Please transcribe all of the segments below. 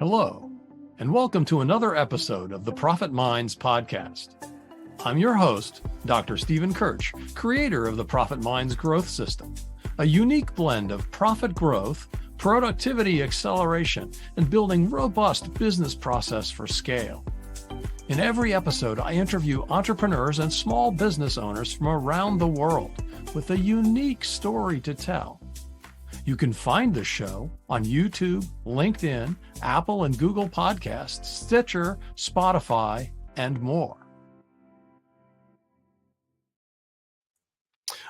Hello, and welcome to another episode of the Profit Minds podcast. I'm your host, Dr. Stephen Kirch, creator of the Profit Minds Growth System, a unique blend of profit growth, productivity acceleration, and building robust business process for scale. In every episode, I interview entrepreneurs and small business owners from around the world with a unique story to tell. You can find the show on YouTube, LinkedIn, Apple and Google Podcasts, Stitcher, Spotify, and more.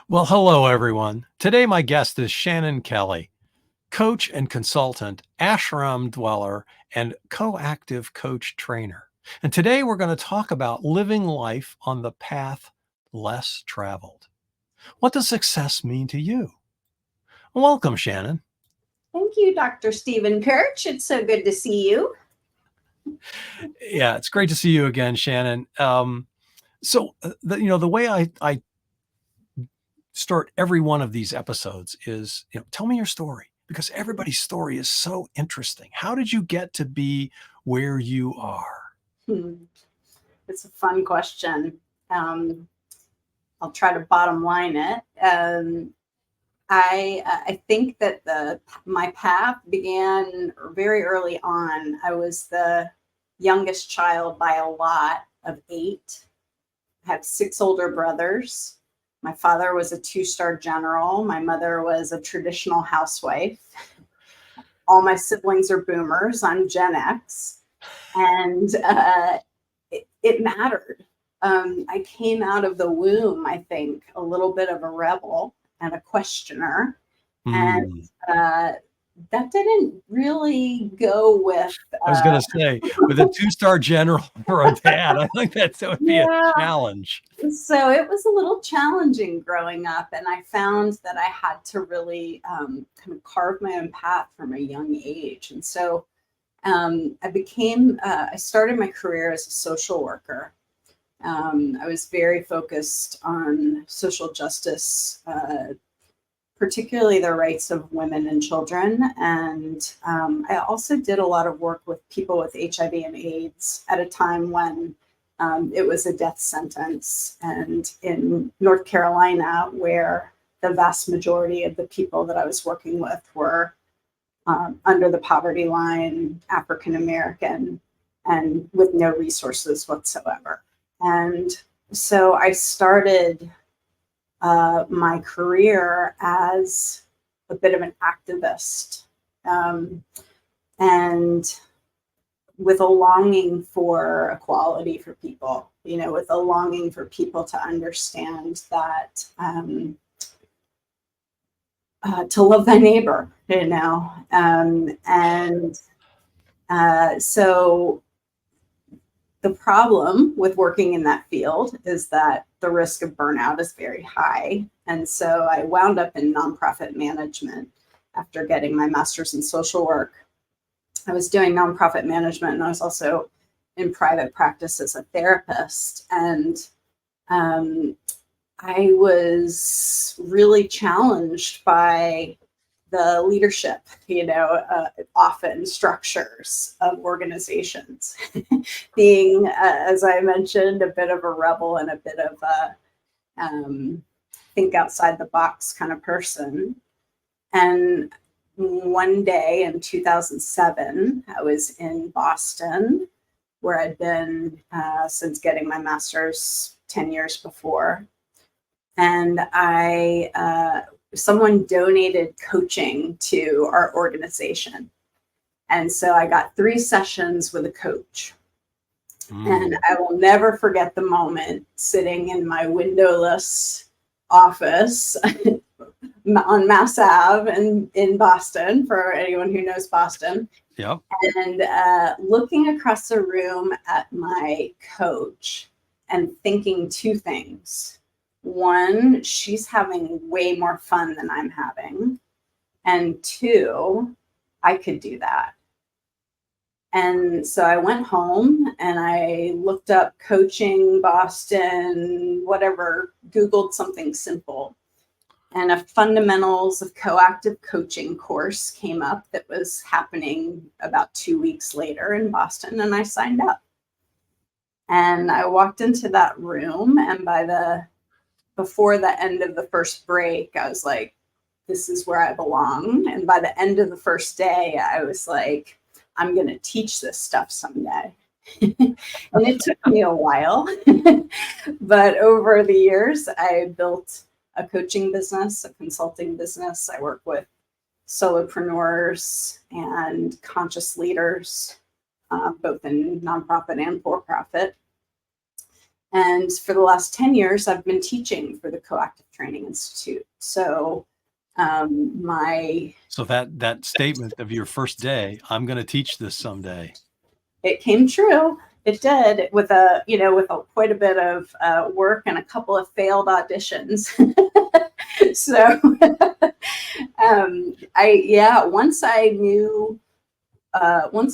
Well, hello, everyone. Today, my guest is Shannon Kelly, coach and consultant, Ashram dweller, and co-active coach trainer. And today, we're going to talk about living life on the path less traveled. What does success mean to you? Welcome, Shannon. Thank you, Dr. Stephen Kirch. It's so good to see you. Yeah, it's great to see you again, Shannon. The way I start every one of these episodes is, tell me your story, because everybody's story is so interesting. How did you get to be where you are? It's a fun question. I'll try to bottom line it. I think that my path began very early on. I was the youngest child by a lot of 8. I have 6 older brothers. My father was a 2-star general. My mother was a traditional housewife. All my siblings are boomers. I'm Gen X. And it mattered. I came out of the womb, I think, a little bit of a rebel and a questioner. And that didn't really go with... I was going to say, with a 2-star general for a dad, I think that would be a challenge. So it was a little challenging growing up. And I found that I had to really kind of carve my own path from a young age. And so I started my career as a social worker. I was very focused on social justice, particularly the rights of women and children. And I also did a lot of work with people with HIV and AIDS at a time when it was a death sentence. And in North Carolina, where the vast majority of the people that I was working with were under the poverty line, African American, and with no resources whatsoever. And so I started my career as a bit of an activist, and with a longing for equality for people, with a longing for people to understand that to love thy neighbor, so the problem with working in that field is that the risk of burnout is very high. And so I wound up in nonprofit management after getting my master's in social work. I was doing nonprofit management, and I was also in private practice as a therapist. And I was really challenged by the leadership, often structures of organizations. Being, as I mentioned, a bit of a rebel and a bit of a think outside the box kind of person. And one day in 2007, I was in Boston, where I'd been since getting my master's 10 years before. And someone donated coaching to our organization. And so I got 3 sessions with a coach. And I will never forget the moment sitting in my windowless office on Mass Ave in Boston, for anyone who knows Boston. Yep. And looking across the room at my coach and thinking 2 things. 1, she's having way more fun than I'm having. And 2, I could do that. And so I went home and I looked up coaching Boston, whatever, Googled something simple. And a fundamentals of coactive coaching course came up that was happening about 2 weeks later in Boston, and I signed up. And I walked into that room, and before the end of the first break, I was like, this is where I belong. And by the end of the first day, I was like, I'm going to teach this stuff someday. And it took me a while, but over the years, I built a coaching business, a consulting business. I work with solopreneurs and conscious leaders, both in nonprofit and for-profit. And for the last 10 years, I've been teaching for the Coactive Training Institute. So So that statement of your first day, I'm going to teach this someday. It came true. It did, with quite a bit of work and a couple of failed auditions. So once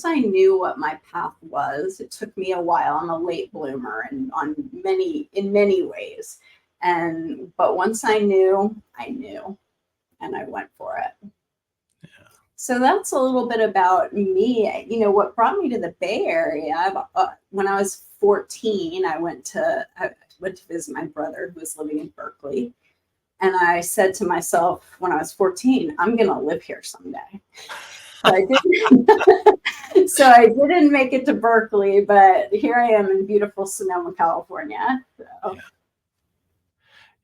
I knew what my path was, it took me a while. I'm a late bloomer and in many ways. But once I knew, and I went for it. Yeah. So that's a little bit about me. What brought me to the Bay Area, when I was 14, I went to visit my brother who was living in Berkeley. And I said to myself when I was 14, I'm going to live here someday. So I didn't make it to Berkeley, but here I am in beautiful Sonoma, California. So.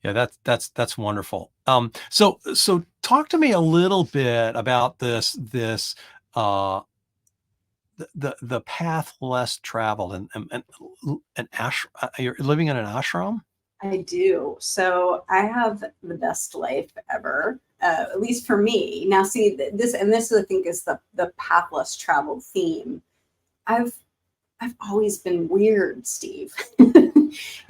Yeah, that's wonderful. So talk to me a little bit about the path less traveled and ashram. You're living in an ashram? I do. So I have the best life ever, at least for me. Now, see, this I think is the path less traveled theme. I've always been weird, Steve.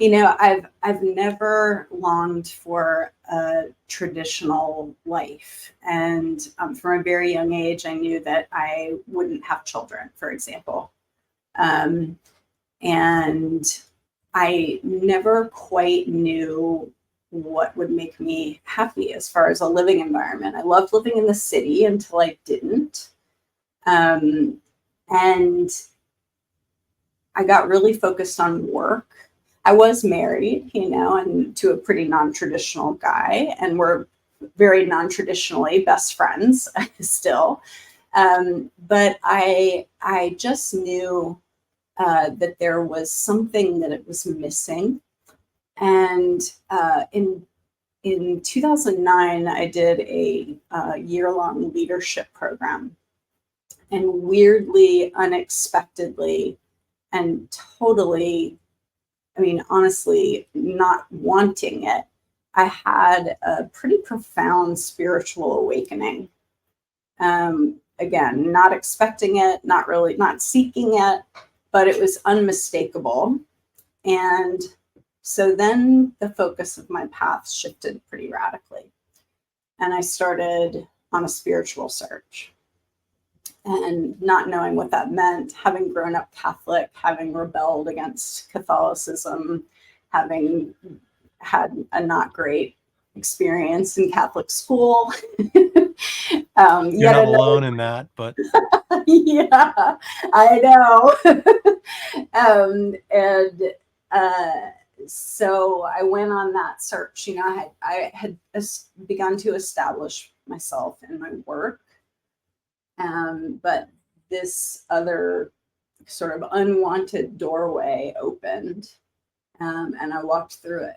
I've never longed for a traditional life. And from a very young age, I knew that I wouldn't have children, for example. And I never quite knew what would make me happy as far as a living environment. I loved living in the city until I didn't. And I got really focused on work. I was married, and to a pretty non-traditional guy, and we're very non-traditionally best friends still. But I just knew that there was something that it was missing. And in 2009, I did a year-long leadership program. And weirdly, unexpectedly, and totally, honestly, not wanting it, I had a pretty profound spiritual awakening. Again, not expecting it, not seeking it, but it was unmistakable. And so then the focus of my path shifted pretty radically. And I started on a spiritual search. And not knowing what that meant, having grown up Catholic, having rebelled against Catholicism, having had a not great experience in Catholic school. You're not alone in that, but yeah, I know. So I went on that search. I had begun to establish myself in my work. But this other sort of unwanted doorway opened, and I walked through it.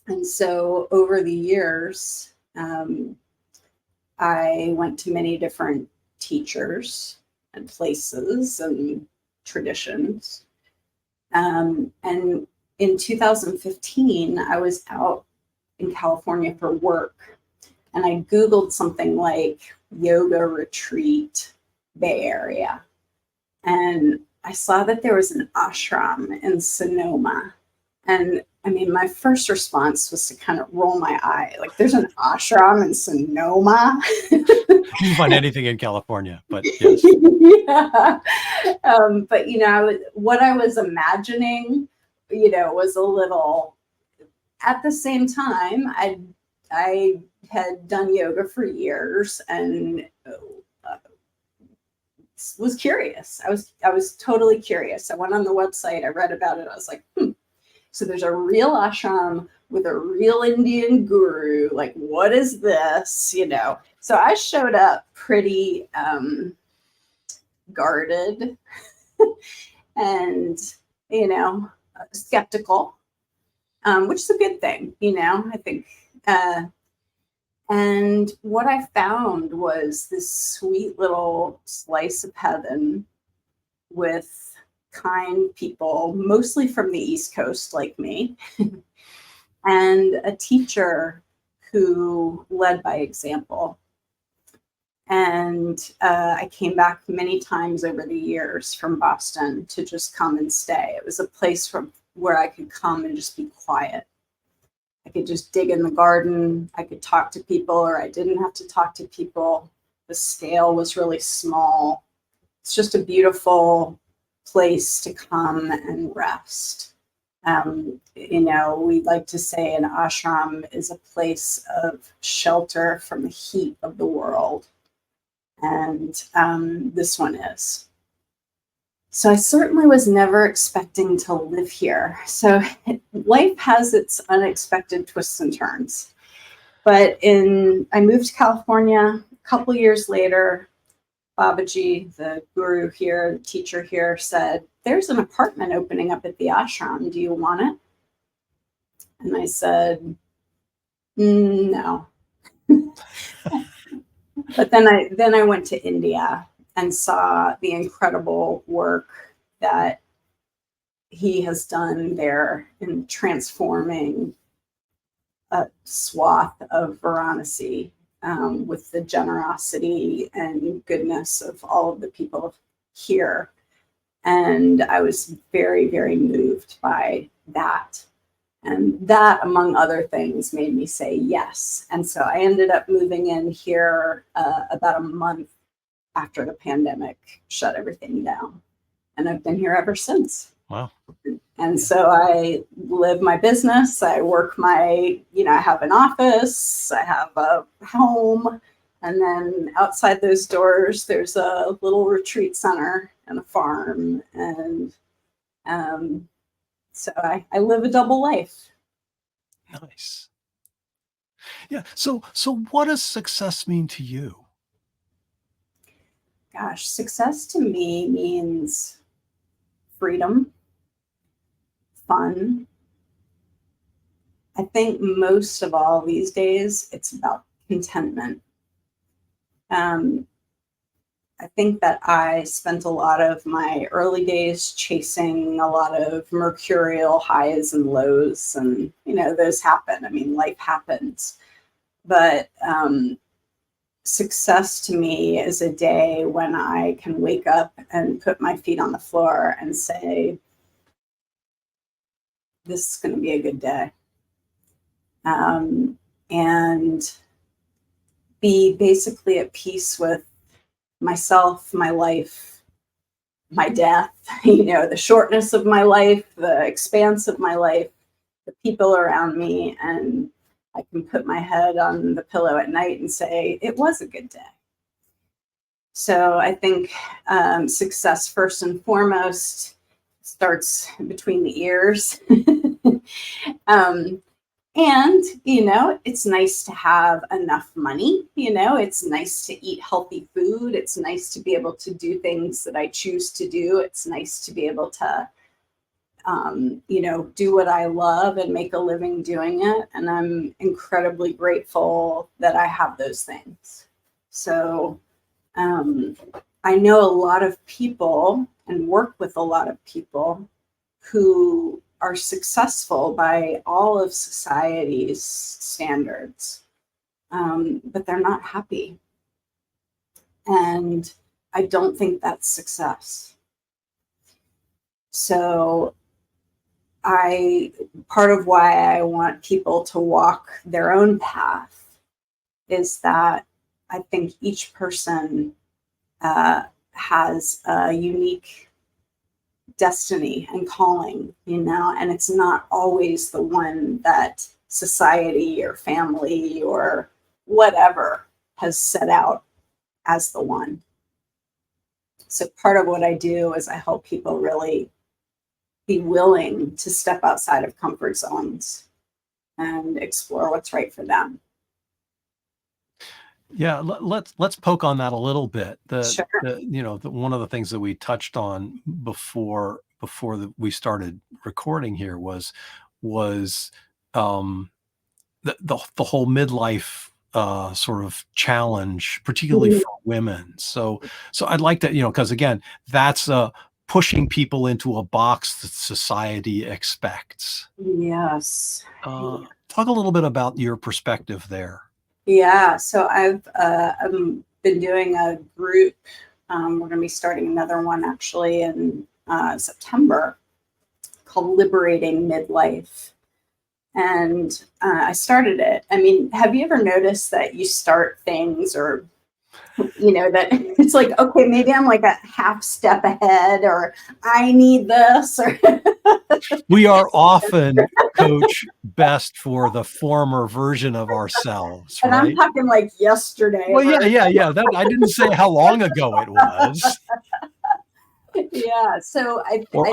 And so over the years, I went to many different teachers and places and traditions. And in 2015, I was out in California for work, and I Googled something like yoga retreat Bay Area. And I saw that there was an ashram in Sonoma. And my first response was to kind of roll my eye. Like, there's an ashram in Sonoma. You can find anything in California, but yes. Yeah. But, what I was imagining, was a little, at the same time, I had done yoga for years and was curious. I was totally curious. I went on the website, I read about it. I was like, so there's a real ashram with a real Indian guru. Like, what is this? So I showed up pretty guarded and, skeptical, which is a good thing, I think. And what I found was this sweet little slice of heaven with kind people, mostly from the East Coast, like me, and a teacher who led by example. And I came back many times over the years from Boston to just come and stay. It was a place where I could come and just be quiet. I could just dig in the garden. I could talk to people, or I didn't have to talk to people. The scale was really small. It's just a beautiful place to come and rest. We like to say an ashram is a place of shelter from the heat of the world. And this one is. So I certainly was never expecting to live here. So life has its unexpected twists and turns. But I moved to California a couple years later. Babaji, the guru here, the teacher here, said, there's an apartment opening up at the ashram. Do you want it? And I said, no. But then I went to India and saw the incredible work that he has done there in transforming a swath of Varanasi with the generosity and goodness of all of the people here. And I was very, very moved by that. And that, among other things, made me say yes. And so I ended up moving in here about a month after the pandemic shut everything down. And I've been here ever since. Wow. And so I live my business. I work I have an office, I have a home. And then outside those doors, there's a little retreat center and a farm. And so I live a double life. Nice. Yeah. So what does success mean to you? Gosh, success to me means freedom, fun. I think most of all these days, it's about contentment. I think that I spent a lot of my early days chasing a lot of mercurial highs and lows, and those happen. I mean, life happens. But success to me is a day when I can wake up and put my feet on the floor and say, this is going to be a good day. And be basically at peace with myself, my life, my death, the shortness of my life, the expanse of my life, the people around me, and I can put my head on the pillow at night and say, it was a good day. So I think success, first and foremost, starts between the ears. And, it's nice to have enough money. It's nice to eat healthy food. It's nice to be able to do things that I choose to do. It's nice to be able to, do what I love and make a living doing it. And I'm incredibly grateful that I have those things. So I know a lot of people and work with a lot of people who are successful by all of society's standards, but they're not happy. And I don't think that's success. So part of why I want people to walk their own path is that I think each person has a unique destiny and calling, and it's not always the one that society or family or whatever has set out as the one. So part of what I do is I help people really be willing to step outside of comfort zones and explore what's right for them. Yeah, let's poke on that a little bit. Sure. One of the things that we touched on before we started recording here was the whole midlife sort of challenge, particularly for women. So I'd like to, because again, that's pushing people into a box that society expects. Yes. Talk a little bit about your perspective there. Yeah. So I've been doing a group. We're going to be starting another one actually in September called Liberating Midlife. And I started it. I mean, have you ever noticed that you start things or, that it's like, okay, maybe I'm like a half step ahead or I need this. Or we are often, Coach, best for the former version of ourselves, and right? I'm talking like yesterday. Well, yeah. I didn't say how long ago it was. Yeah. So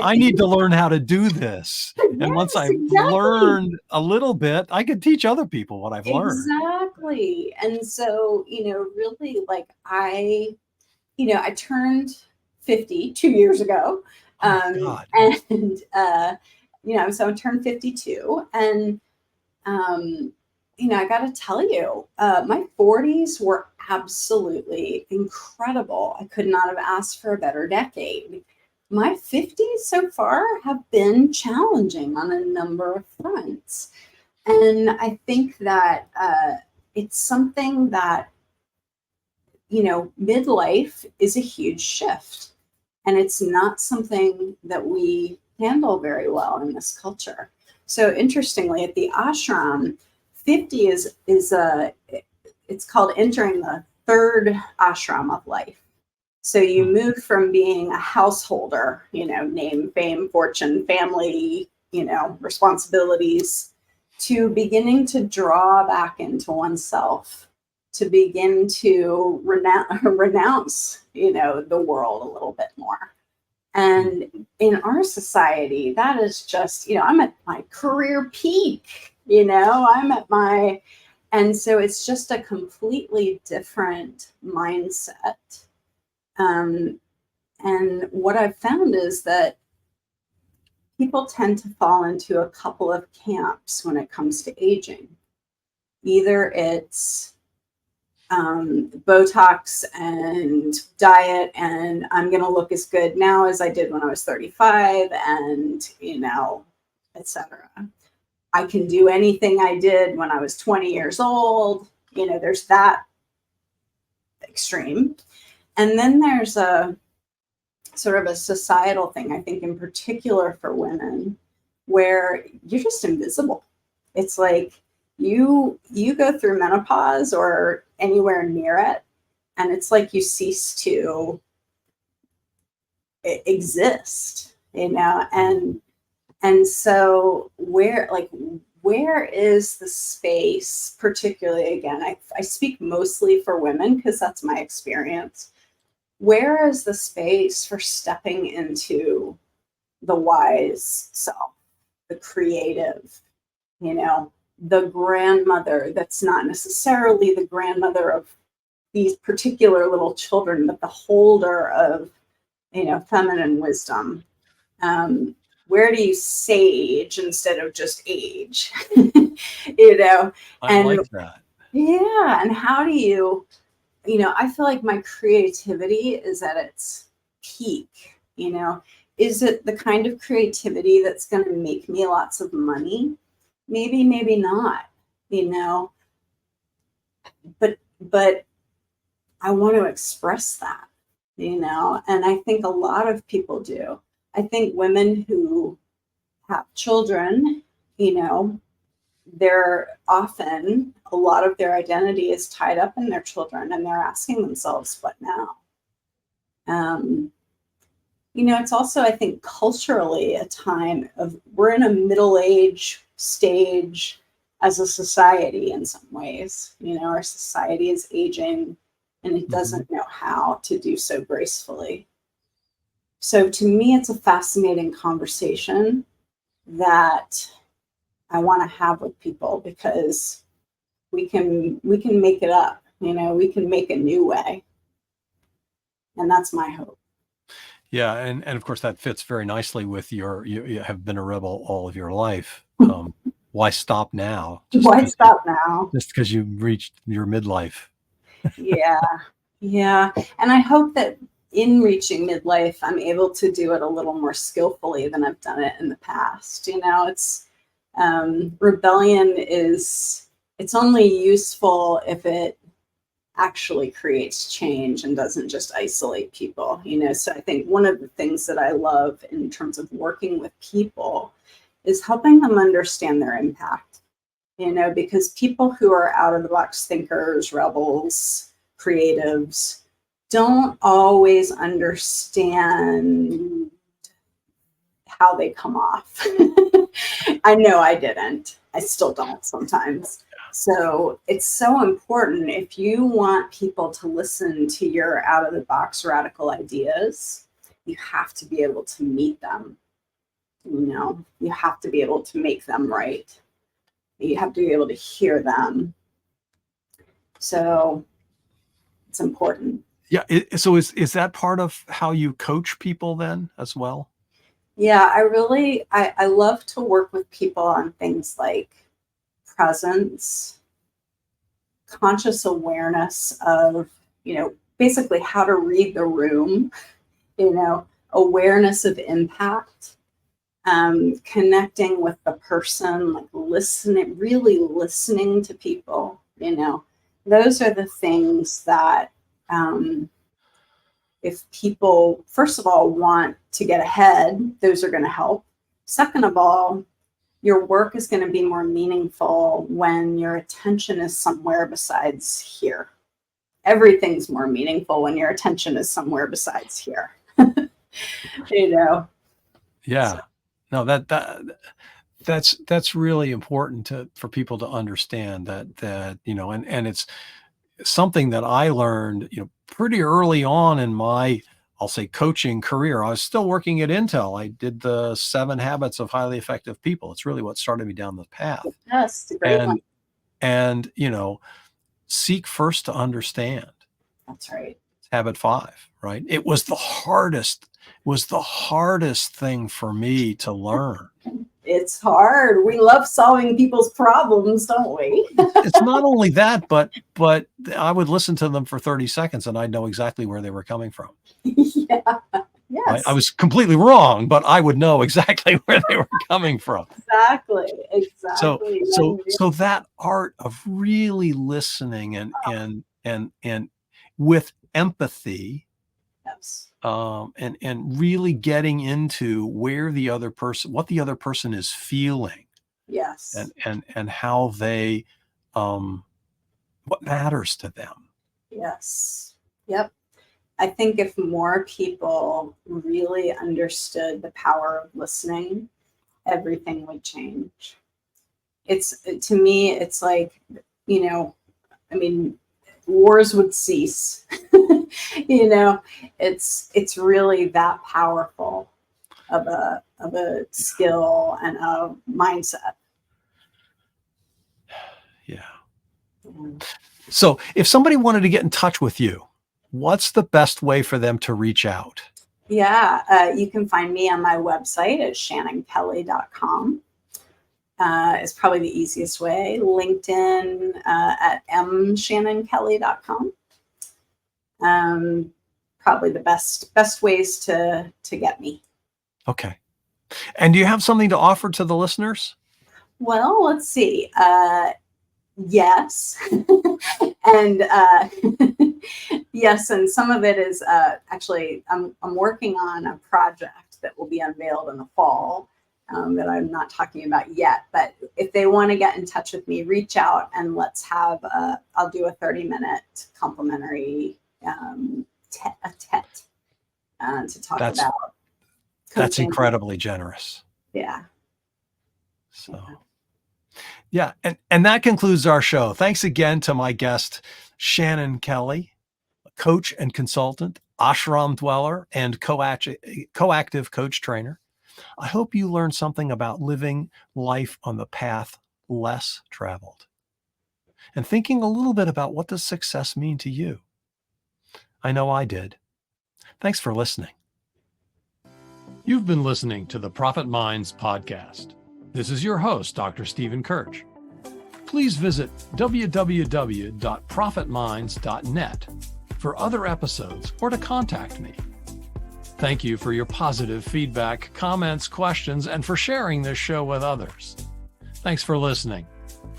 I need to learn how to do this. And once I've learned a little bit, I can teach other people what I've learned. Exactly. And so, really like I turned 50 2 years ago. God. And, so I turned 52 and, I got to tell you, my 40s were absolutely incredible. I could not have asked for a better decade. My 50s so far have been challenging on a number of fronts. And I think that it's something that, midlife is a huge shift. And it's not something that we handle very well in this culture. So interestingly, at the ashram, 50 is it's called entering the third ashram of life. So you move from being a householder, name, fame, fortune, family, responsibilities, to beginning to draw back into oneself, to begin to renounce, the world a little bit more. And in our society, that is just, I'm at my career peak, I'm at my, and so it's just a completely different mindset. And what I've found is that people tend to fall into a couple of camps when it comes to aging. Either it's Botox and diet, and I'm going to look as good now as I did when I was 35, and, etc. I can do anything I did when I was 20 years old. There's that extreme. And then there's a sort of a societal thing, I think in particular for women, where you're just invisible. It's like you go through menopause or anywhere near it, and it's like you cease to exist, and so where is the space, particularly, again, I speak mostly for women because that's my experience. Where is the space for stepping into the wise self, the creative, the grandmother that's not necessarily the grandmother of these particular little children, but the holder of, feminine wisdom? Where do you sage instead of just age? I like that. Yeah. And how do you, I feel like my creativity is at its peak. Is it the kind of creativity that's going to make me lots of money? Maybe, maybe not, but I want to express that, and I think a lot of people do. I think women who have children, they're often, a lot of their identity is tied up in their children, and they're asking themselves, what now? It's also, I think, culturally a time of, we're in a middle age stage as a society in some ways. Our society is aging and it doesn't know how to do so gracefully. So to me, it's a fascinating conversation that I want to have with people, because we can make it up, we can make a new way. And that's my hope. Yeah. And of course that fits very nicely with you have been a rebel all of your life. Why stop now? Why stop now? Just because you reached your midlife. Yeah. Yeah. And I hope that in reaching midlife, I'm able to do it a little more skillfully than I've done it in the past. It's rebellion it's only useful if it actually creates change and doesn't just isolate people. So I think one of the things that I love in terms of working with people is helping them understand their impact, because people who are out of the box thinkers, rebels, creatives, don't always understand how they come off. I know I didn't. I still don't sometimes. So it's so important, if you want people to listen to your out of the box radical ideas, you have to be able to meet them. You have to be able to make them right. You have to be able to hear them. So it's important. Yeah. So is that part of how you coach people then as well? Yeah, I love to work with people on things like presence, conscious awareness of, basically how to read the room, awareness of impact, connecting with the person, like really listening to people, those are the things that, if people, first of all, want to get ahead, those are going to help. Second of all, your work is going to be more meaningful when your attention is somewhere besides here. Everything's more meaningful when your attention is somewhere besides here. Yeah. So. No, that's really important for people to understand that, and it's something that I learned, pretty early on in my, I'll say, coaching career. I was still working at Intel. I did the 7 Habits of Highly Effective People. It's really what started me down the path. Yes, it's a great one. And, seek first to understand. That's right. Habit 5, right? It was the hardest thing for me to learn. It's hard. We love solving people's problems, don't we? It's not only that, but I would listen to them for 30 seconds and I'd know exactly where they were coming from. Yeah. Yes. I was completely wrong, but I would know exactly where they were coming from. Exactly. So that art of really listening and with empathy, yes, and really getting into what the other person is feeling. Yes. And how they, what matters to them. Yes. Yep. I think if more people really understood the power of listening, everything would change. To me, it's like, wars would cease. It's really that powerful of a skill and a mindset. Yeah. So if somebody wanted to get in touch with you, what's the best way for them to reach out? Yeah, you can find me on my website at shannonkelly.com. Is probably the easiest way. LinkedIn at mshannonkelly.com. Probably the best ways to get me. Okay. And do you have something to offer to the listeners? Well, let's see. Yes. And yes, and some of it is actually I'm working on a project that will be unveiled in the fall that I'm not talking about yet. But if they want to get in touch with me, reach out and let's have I'll do a 30-minute complimentary tete to talk about coaching. That's incredibly generous. Yeah. So Yeah. And that concludes our show. Thanks again to my guest, Shannon Kelly, coach and consultant, ashram dweller, and coactive coach trainer. I hope you learned something about living life on the path less traveled and thinking a little bit about what does success mean to you. I know I did. Thanks for listening. You've been listening to the Profit Minds podcast. This is your host, Dr. Stephen Kirch. Please visit www.profitminds.net for other episodes or to contact me. Thank you for your positive feedback, comments, questions, and for sharing this show with others. Thanks for listening.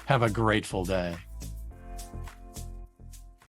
Have a grateful day.